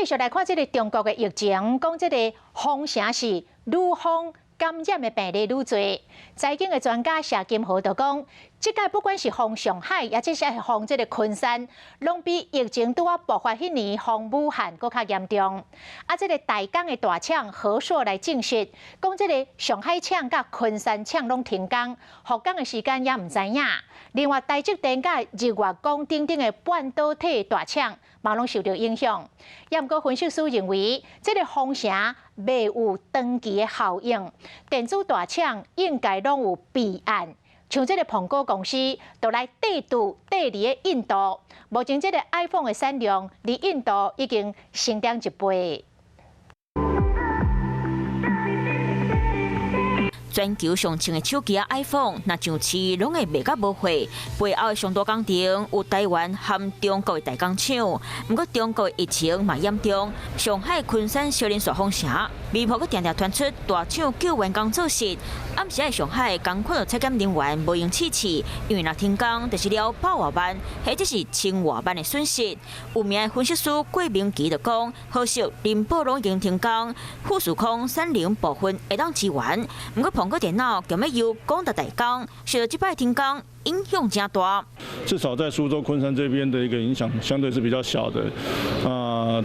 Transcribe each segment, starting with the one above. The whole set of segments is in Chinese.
续来看这个中国的疫情，讲这个封城是愈封感染的病例愈多。财经的专家谢金河就讲，这届不管是封上海，也即是封这个昆山，拢比疫情拄啊爆发迄年封武汉搁较严重。啊，这个台港的大厂和硕来证实，讲这个上海厂甲昆山厂拢停工，复工的时间也唔知影。另外，台积电甲日月光等等的半导体大厂嘛拢受到影响。也毋过分析师认为，这个封城未有长期的效应，电子大厂应该拢有备案。像这个苹果公司，就来对赌第二个印度。目前这个 iPhone 的产量，离印度已经成长1倍。全球上称的手机啊 iPhone， 那上市拢会卖甲无货。背后的上大工程有台湾和中国的大工厂，不过中国的疫情嘛严重，上海、昆山小林线封城，微博阁常常传出大厂救员工做事。暗时喺上海工课采检人员无用试试，因为若停工，就是了8外万，或者是10外万的损失。有名的分析师郭明基就讲，可惜林宝龙已经停工，富士康产能部分会当支援，不过苹果电脑今日又讲到大工，受到这摆停工影响真大。至少在苏州、昆山这边的一个影响相对是比较小的。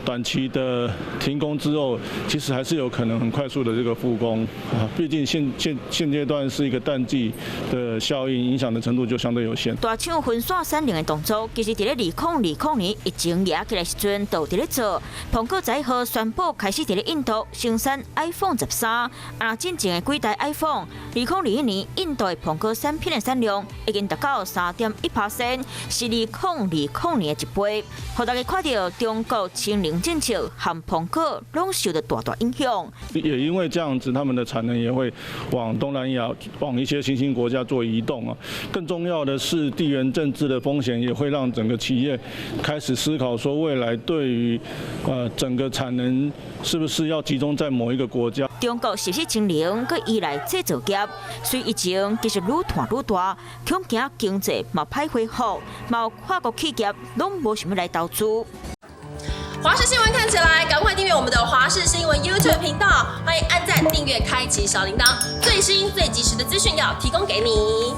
短期的停工之后，其实还是有可能很快速的这个复工。毕竟现阶段是一个淡季的效应，影响的程度就相对有限。大厂分散产能的动作，其实伫咧2020年疫情压起来时阵，都伫咧做。苹果在号宣布开始伫咧印度生产 iPhone 13，真正的几代 iPhone，2021年印度的苹果产品的产量已经达到3.1%，是2020年的1倍。互大家看到中国清零政策和苹果拢受到大影响。也因为这样子，他们的产能也会往东南亚、往一些新兴国家做移动啊。更重要的是，地缘政治的风险也会让整个企业开始思考说，未来对于整个产能是不是要集中在某一个国家。中国实施清零，佮依赖制造业，虽疫情其实愈拖愈大，恐惊经济嘛歹恢复，嘛有跨国企业拢无想要来投资。华视新闻看起来，赶快订阅我们的华视新闻 YouTube 频道，欢迎按赞、订阅、开启小铃铛，最新最及时的资讯要提供给你。